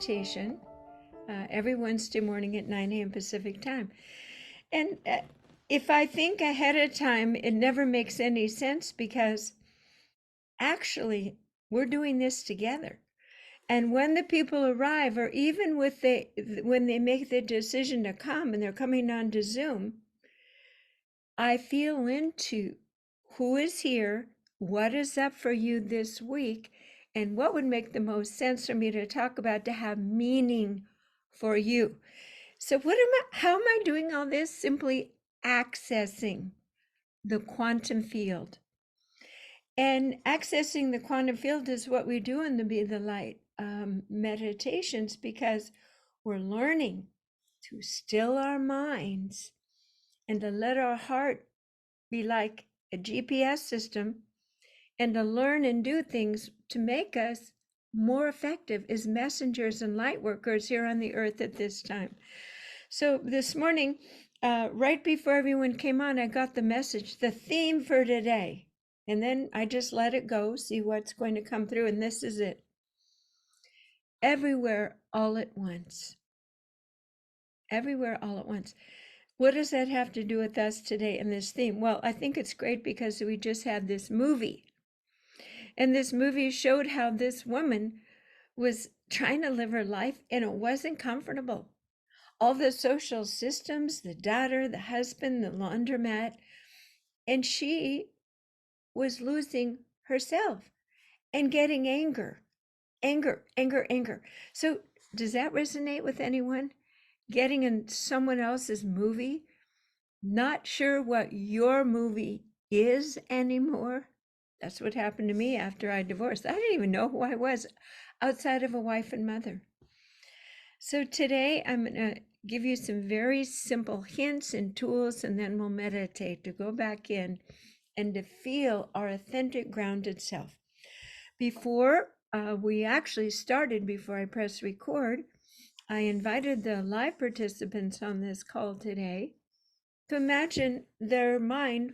meditation every Wednesday morning at 9 a.m. Pacific time. And if I think ahead of time, it never makes any sense because actually we're doing this together. And when the people arrive, or even when they make the decision to come and they're coming on to Zoom, I feel into who is here, what is up for you this week, and what would make the most sense for me to talk about to have meaning for you. So how am I doing all this? Simply accessing the quantum field. And accessing the quantum field is what we do in the Be the Light meditations, because we're learning to still our minds and to let our heart be like a GPS system, and to learn and do things to make us more effective as messengers and light workers here on the earth at this time. So this morning, right before everyone came on, I got the message, the theme for today. And then I just let it go, see what's going to come through. And this is it. Everywhere, all at once. Everywhere, all at once. What does that have to do with us today and this theme? Well, I think it's great because we just had this movie. And this movie showed how this woman was trying to live her life and it wasn't comfortable. All the social systems, the daughter, the husband, the laundromat, and she was losing herself and getting anger. So does that resonate with anyone? Getting in someone else's movie, not sure what your movie is anymore? That's what happened to me after I divorced. I didn't even know who I was outside of a wife and mother. So today I'm going to give you some very simple hints and tools, and then we'll meditate to go back in and to feel our authentic grounded self. Before we actually started, before I pressed record, I invited the live participants on this call today to imagine their mind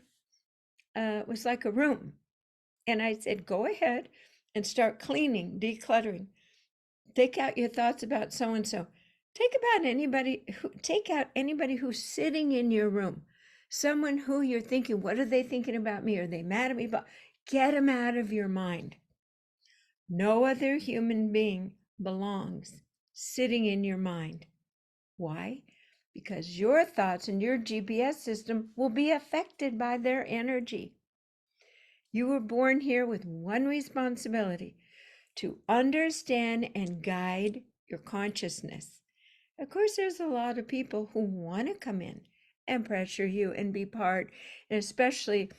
was like a room. And I said, go ahead and start cleaning, decluttering. Take out your thoughts about so-and-so. Take out anybody who's sitting in your room. Someone who you're thinking, what are they thinking about me? Are they mad at me? But get them out of your mind. No other human being belongs sitting in your mind. Why? Because your thoughts and your GPS system will be affected by their energy. You were born here with one responsibility: to understand and guide your consciousness. Of course, there's a lot of people who want to come in and pressure you and be part, and especially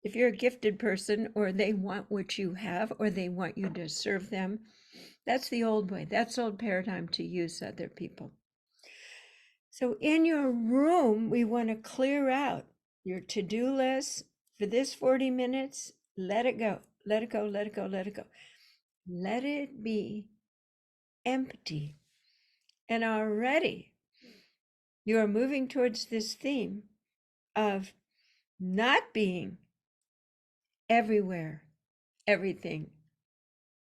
if you're a gifted person, or they want what you have, or they want you to serve them. That's the old way. That's the old paradigm, to use other people. So in your room, we want to clear out your to-do list for this 40 minutes. Let it go. Let it go. Let it go. Let it go. Let it be empty. And already you are moving towards this theme of not being everywhere, everything,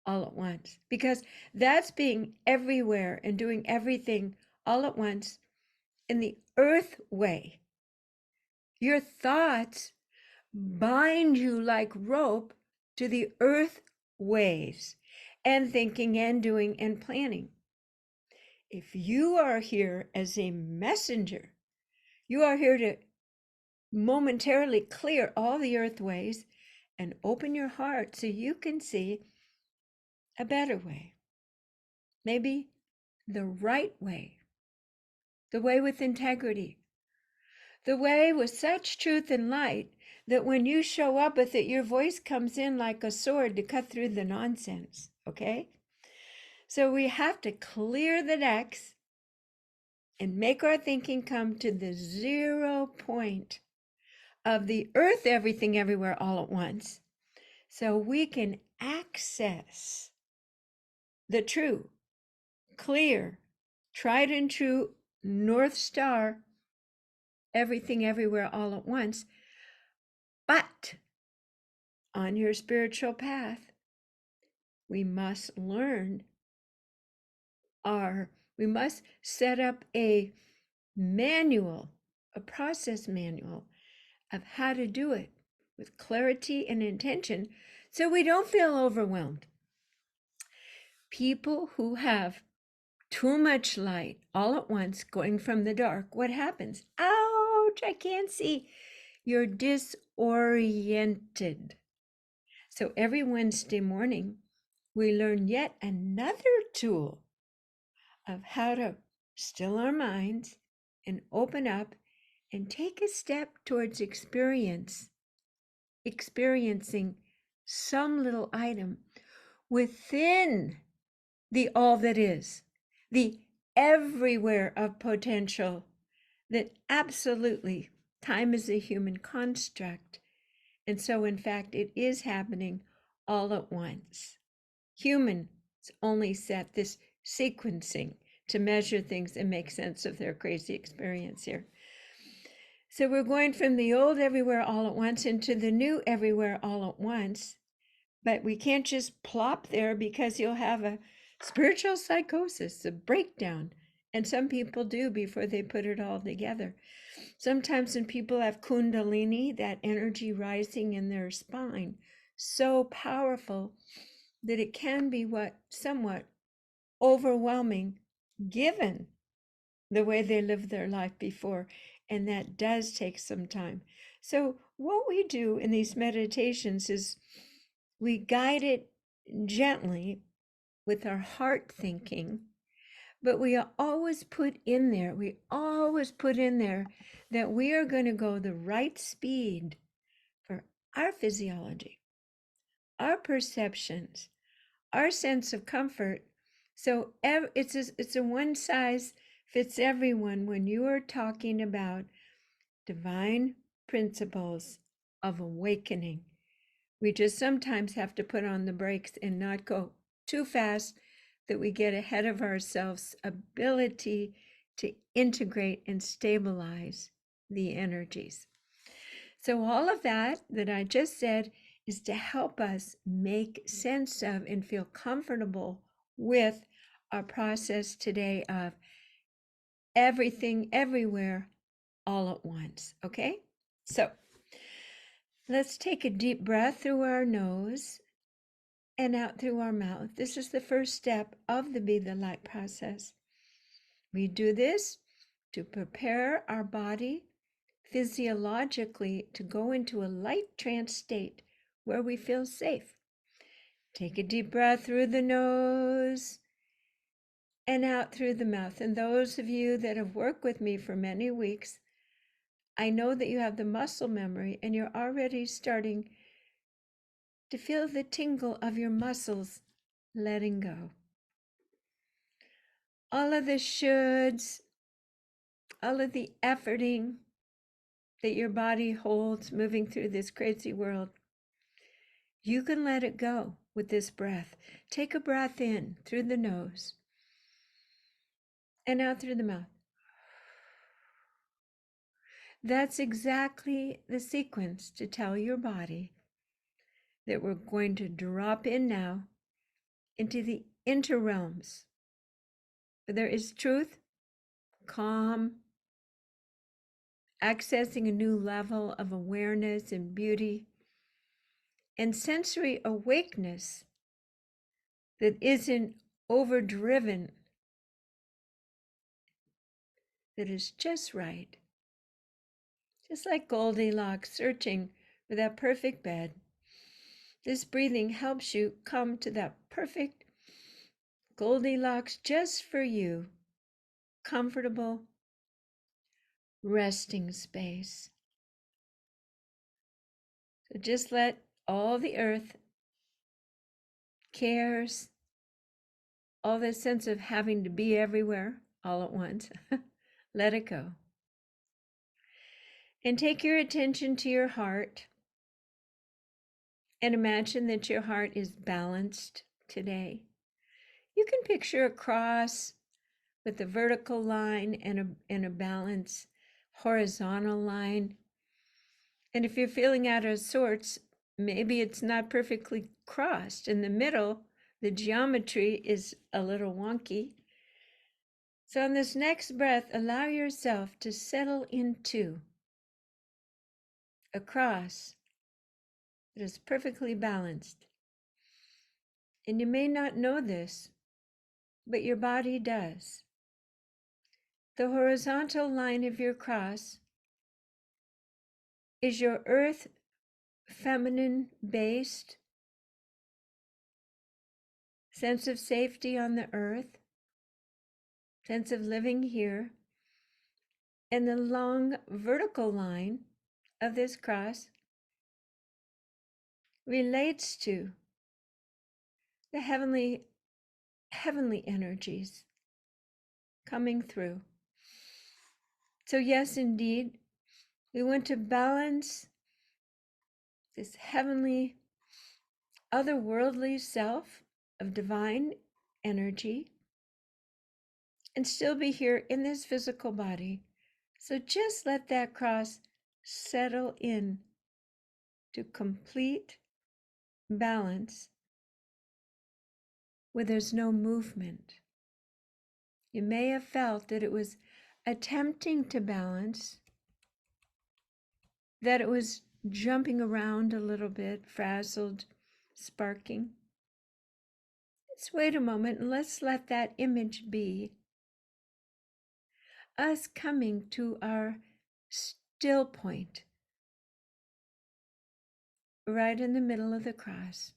all at once. Because that's being everywhere and doing everything all at once in the earth way. Your thoughts bind you like rope to the earth ways, and thinking and doing and planning. If you are here as a messenger, you are here to momentarily clear all the earth ways and open your heart so you can see a better way. Maybe the right way, the way with integrity, the way with such truth and light that when you show up with it, your voice comes in like a sword to cut through the nonsense, okay? So we have to clear the decks and make our thinking come to the 0 point of the earth, everything, everywhere, all at once, so we can access the true, clear, tried and true North Star, everything, everywhere, all at once. But on your spiritual path, we must learn we must set up a manual, a process manual of how to do it with clarity and intention so we don't feel overwhelmed. People who have too much light all at once going from the dark, what happens? Ouch, I can't see. You're disoriented. So every Wednesday morning, we learn yet another tool of how to still our minds and open up and take a step towards experiencing some little item within the all that is, the everywhere of potential that absolutely time is a human construct. And so, in fact, it is happening all at once. Humans only set this sequencing to measure things and make sense of their crazy experience here. So we're going from the old everywhere all at once into the new everywhere all at once. But we can't just plop there because you'll have a spiritual psychosis, a breakdown. And some people do before they put it all together. Sometimes when people have kundalini, that energy rising in their spine, so powerful that it can be somewhat overwhelming given the way they lived their life before. And that does take some time. So what we do in these meditations is we guide it gently with our heart thinking, but we always put in there that we are going to go the right speed for our physiology, our perceptions, our sense of comfort. So it's a one size fits everyone when you are talking about divine principles of awakening. We just sometimes have to put on the brakes and not go too fast that we get ahead of ourselves' ability to integrate and stabilize the energies. So all of that I just said is to help us make sense of and feel comfortable with our process today of everything, everywhere, all at once. Okay? So let's take a deep breath through our nose and out through our mouth. This is the first step of the Be the Light process. We do this to prepare our body physiologically to go into a light trance state where we feel safe. Take a deep breath through the nose and out through the mouth. And those of you that have worked with me for many weeks, I know that you have the muscle memory and you're already starting to feel the tingle of your muscles letting go. All of the shoulds, all of the efforting that your body holds moving through this crazy world, you can let it go with this breath. Take a breath in through the nose and out through the mouth. That's exactly the sequence to tell your body that we're going to drop in now into the interrealms. There is truth, calm, accessing a new level of awareness and beauty, and sensory awakeness that isn't overdriven, that is just right. Just like Goldilocks searching for that perfect bed, this breathing helps you come to that perfect Goldilocks just for you, comfortable resting space. So just let all the earth, cares, all this sense of having to be everywhere all at once, let it go. And take your attention to your heart and imagine that your heart is balanced today. You can picture a cross with a vertical line and a balanced horizontal line. And if you're feeling out of sorts, maybe it's not perfectly crossed. In the middle, the geometry is a little wonky. So on this next breath, allow yourself to settle into a cross that is perfectly balanced. And you may not know this, but your body does. The horizontal line of your cross is your earth feminine based sense of safety on the earth, sense of living here. And the long vertical line of this cross relates to the heavenly energies coming through. So yes, indeed, we want to balance this heavenly, otherworldly self of divine energy and still be here in this physical body. So just let that cross settle in to complete balance where there's no movement. You may have felt that it was attempting to balance, that it was jumping around a little bit, frazzled, sparking. Let's wait a moment and let's let that image be us coming to our still point, right in the middle of the cross.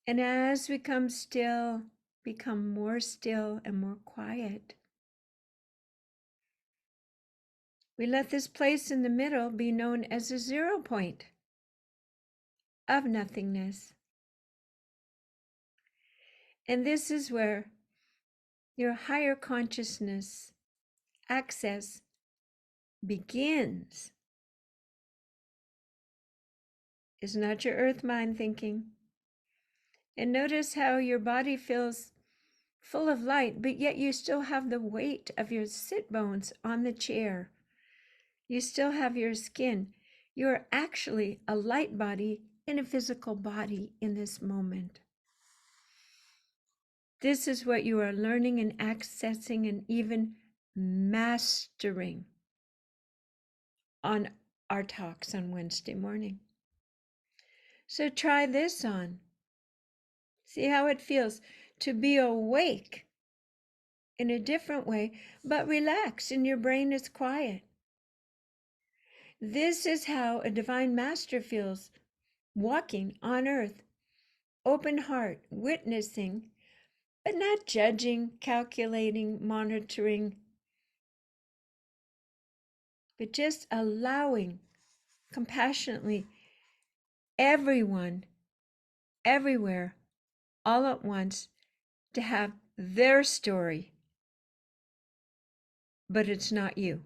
And as we come still, become more still and more quiet, we let this place in the middle be known as a 0 point of nothingness. And this is where your higher consciousness access begins. It's not your earth mind thinking. And notice how your body feels full of light, but yet you still have the weight of your sit bones on the chair. You still have your skin. You're actually a light body in a physical body in this moment. This is what you are learning and accessing and even mastering on our talks on Wednesday morning. So try this on. See how it feels to be awake in a different way, but relaxed and your brain is quiet. This is how a divine master feels walking on earth, open heart, witnessing, but not judging, calculating, monitoring, but just allowing compassionately everyone, everywhere, all at once to have their story, but it's not you.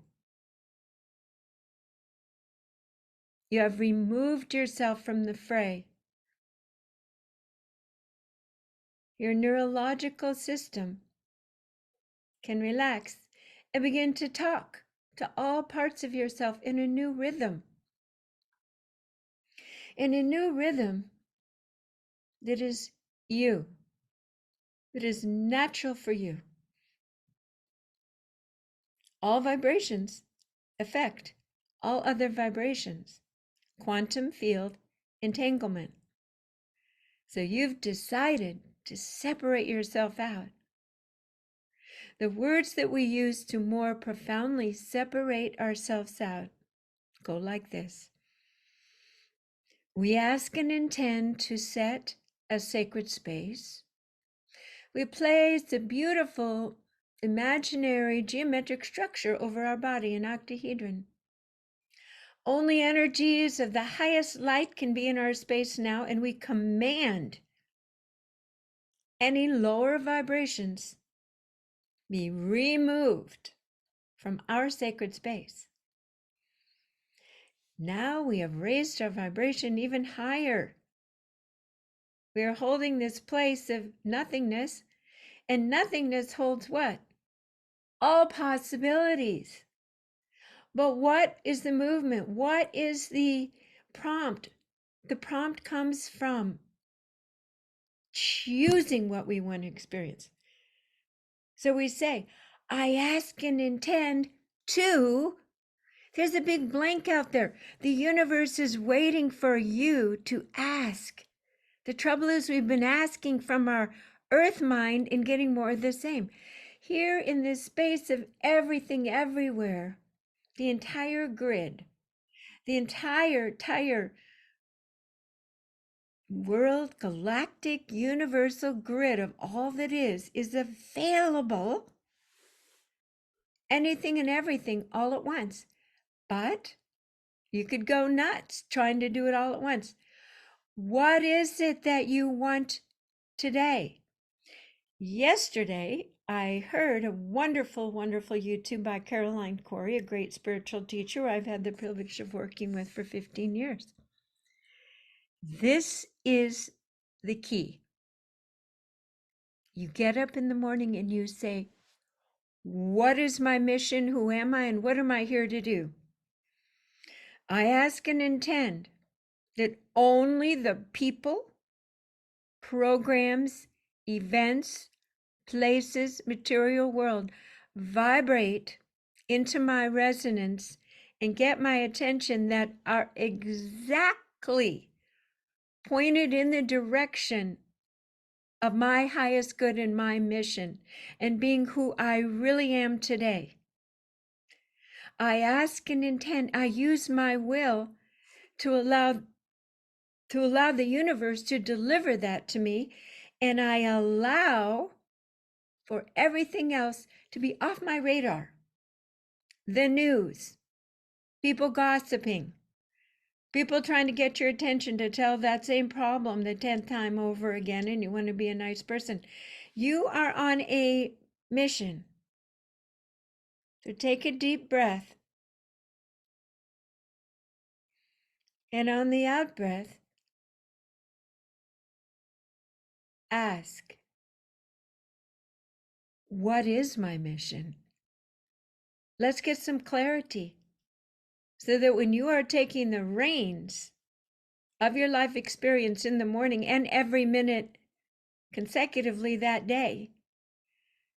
You have removed yourself from the fray. Your neurological system can relax and begin to talk to all parts of yourself in a new rhythm. In a new rhythm that is you, that is natural for you. All vibrations affect all other vibrations. Quantum field entanglement. So you've decided to separate yourself out. The words that we use to more profoundly separate ourselves out go like this. We ask and intend to set a sacred space. We place a beautiful imaginary geometric structure over our body, an octahedron. Only energies of the highest light can be in our space now, and we command any lower vibrations be removed from our sacred space. Now we have raised our vibration even higher. We are holding this place of nothingness, and nothingness holds what? All possibilities. But what is the movement? What is the prompt? The prompt comes from choosing what we want to experience. So we say, I ask and intend to. There's a big blank out there. The universe is waiting for you to ask. The trouble is we've been asking from our earth mind and getting more of the same. Here in this space of everything everywhere, the entire grid, the entire world, galactic, universal grid of all that is available. Anything and everything all at once. But you could go nuts trying to do it all at once. What is it that you want today? Yesterday, I heard a wonderful, wonderful YouTube by Caroline Corey, a great spiritual teacher I've had the privilege of working with for 15 years. This is the key. You get up in the morning and you say, what is my mission? Who am I? And what am I here to do? I ask and intend that only the people, programs, events, places, material world vibrate into my resonance and get my attention that are exactly pointed in the direction of my highest good and my mission and being who I really am today. I ask and intend, I use my will to allow the universe to deliver that to me, and I allow for everything else to be off my radar. The news, people gossiping, people trying to get your attention to tell that same problem the 10th time over again, and you want to be a nice person. You are on a mission. So take a deep breath. And on the out breath, ask, what is my mission? Let's get some clarity so that when you are taking the reins of your life experience in the morning and every minute consecutively that day,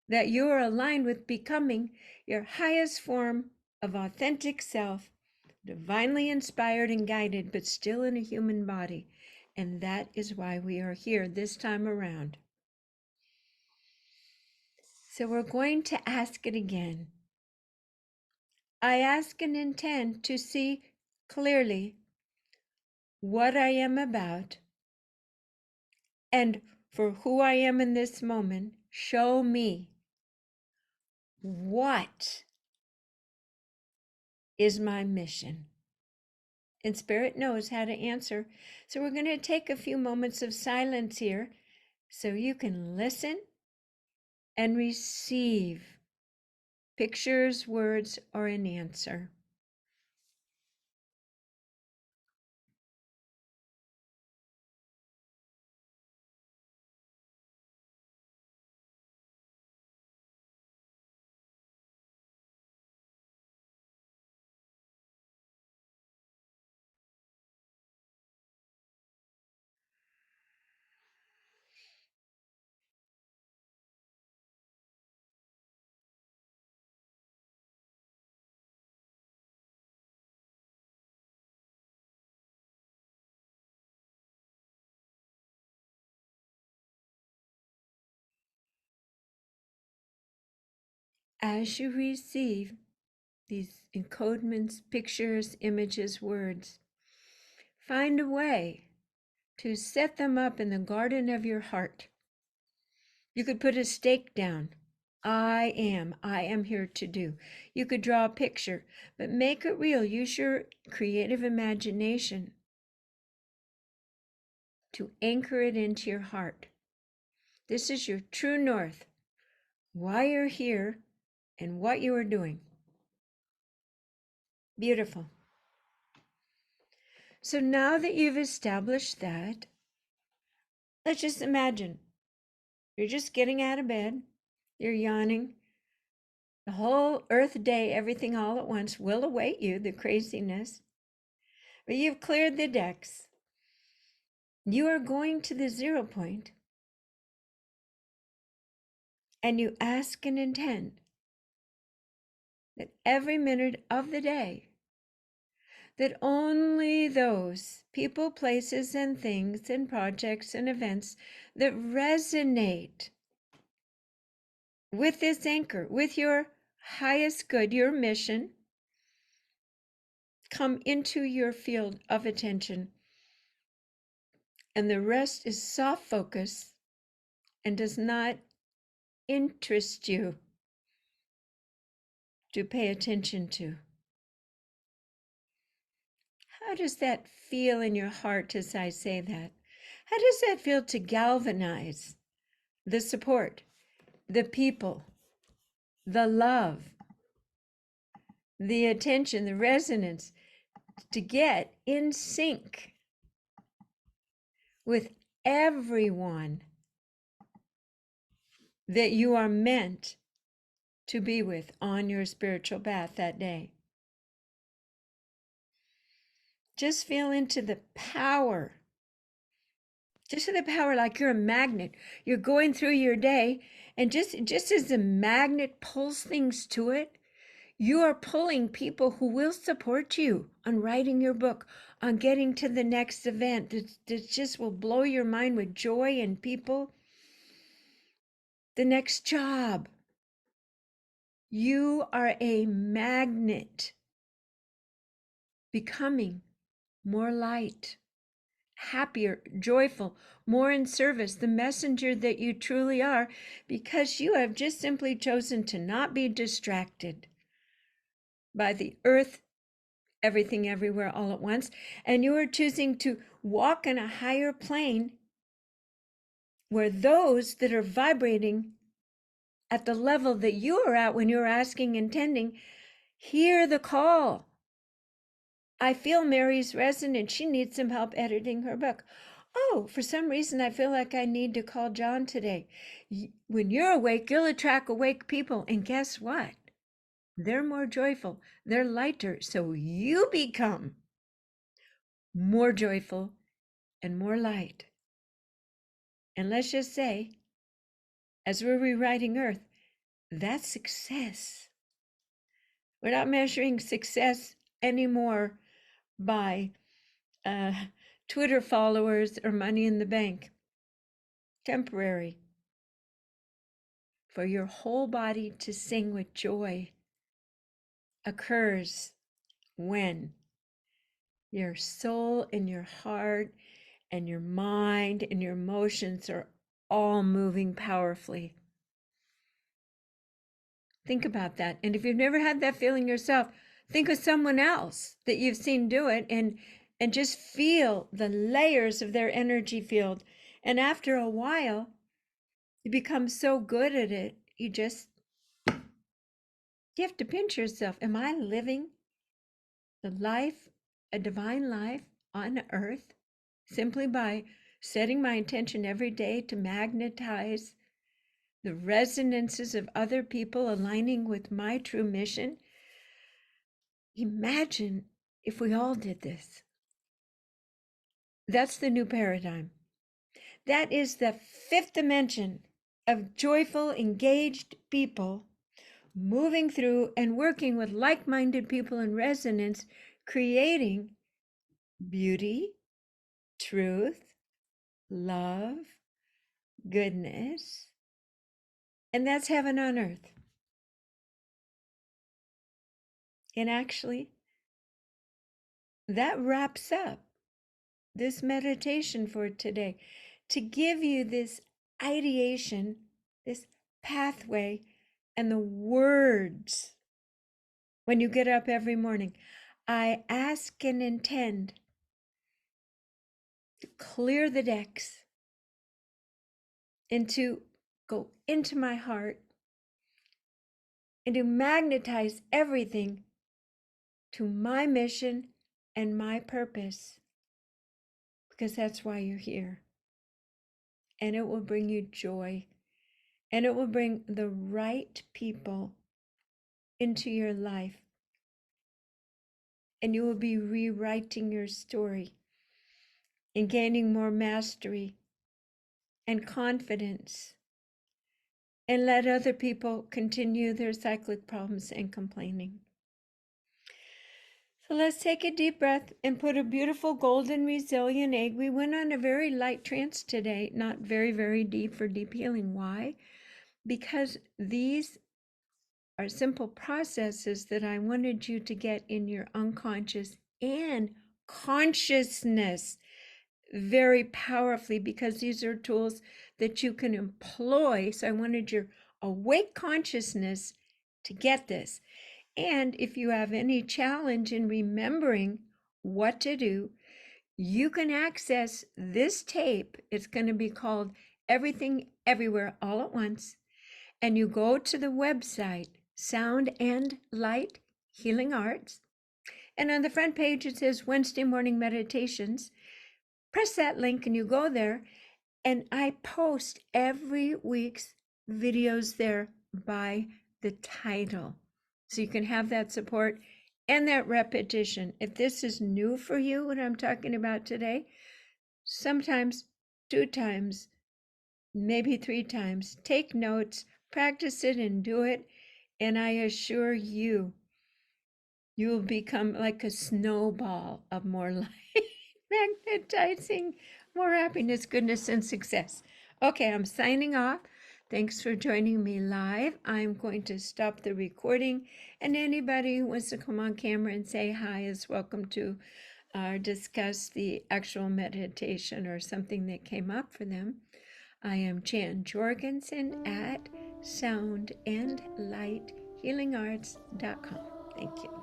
that you are aligned with becoming your highest form of authentic self, divinely inspired and guided, but still in a human body. And that is why we are here this time around. So we're going to ask it again. I ask and intend to see clearly what I am about, and for who I am in this moment, show me what is my mission. And Spirit knows how to answer. So we're going to take a few moments of silence here so you can listen and receive pictures, words, or an answer. As you receive these encodements, pictures, images, words, find a way to set them up in the garden of your heart. You could put a stake down. I am here to do. You could draw a picture, but make it real. Use your creative imagination to anchor it into your heart. This is your true north, why you're here and what you are doing. Beautiful. So now that you've established that, let's just imagine you're just getting out of bed, you're yawning. The whole earth day, everything all at once will await you, the craziness. But you've cleared the decks. You are going to the 0 point. and you ask and intend that every minute of the day, that only those people, places, and things, and projects, and events that resonate with this anchor, with your highest good, your mission, come into your field of attention. And the rest is soft focus and does not interest you to pay attention to. How does that feel in your heart as I say that? How does that feel to galvanize the support, the people, the love, the attention, the resonance, to get in sync with everyone that you are meant to be with on your spiritual path that day? Just feel into the power. Just to the power, like you're a magnet. You're going through your day, and just as the magnet pulls things to it, you are pulling people who will support you on writing your book, on getting to the next event that just will blow your mind with joy and people. The next job. You are a magnet, becoming more light, happier, joyful, more in service, the messenger that you truly are, because you have just simply chosen to not be distracted by the earth, everything, everywhere, all at once, and you are choosing to walk in a higher plane where those that are vibrating at the level that you are at when you're asking, intending, hear the call. I feel Mary's resonance. She needs some help editing her book. Oh, for some reason, I feel like I need to call John today. When you're awake, you'll attract awake people. And guess what? They're more joyful. They're lighter. So you become more joyful and more light. And let's just say, as we're rewriting Earth, that's success. We're not measuring success anymore by Twitter followers or money in the bank. Temporary. For your whole body to sing with joy occurs when your soul and your heart and your mind and your emotions are all moving powerfully. Think about that. And if you've never had that feeling yourself, think of someone else that you've seen do it, and just feel the layers of their energy field. And after a while, you become so good at it, you have to pinch yourself. Am I living the life, a divine life on earth, simply by setting my intention every day to magnetize the resonances of other people aligning with my true mission? Imagine if we all did this. That's the new paradigm. That is the fifth dimension of joyful, engaged people moving through and working with like-minded people in resonance, creating beauty, truth, love, goodness, and that's heaven on earth. And actually, that wraps up this meditation for today, to give you this ideation, this pathway, and the words when you get up every morning. I ask and intend to clear the decks and to go into my heart and to magnetize everything to my mission and my purpose, because that's why you're here. And it will bring you joy, and it will bring the right people into your life, and you will be rewriting your story and gaining more mastery and confidence and let other people continue their cyclic problems and complaining. So let's take a deep breath and put a beautiful golden resilient egg. We went on a very light trance today, not very, very deep for deep healing. Why? Because these are simple processes that I wanted you to get in your unconscious and consciousness very powerfully, because these are tools that you can employ. So I wanted your awake consciousness to get this. And if you have any challenge in remembering what to do, you can access this tape. It's going to be called Everything Everywhere All at Once. And you go to the website, Sound and Light Healing Arts. And on the front page, it says Wednesday Morning Meditations. Press that link and you go there. And I post every week's videos there by the title. So you can have that support and that repetition. If this is new for you, what I'm talking about today, sometimes 2 times, maybe 3 times, take notes, practice it and do it. And I assure you, you will become like a snowball of more light, magnetizing more happiness, goodness, and success. Okay, I'm signing off. Thanks for joining me live. I'm going to stop the recording, and anybody who wants to come on camera and say hi is welcome to discuss the actual meditation or something that came up for them. I am Jan Jorgensen at soundandlighthealingarts.com. Thank you.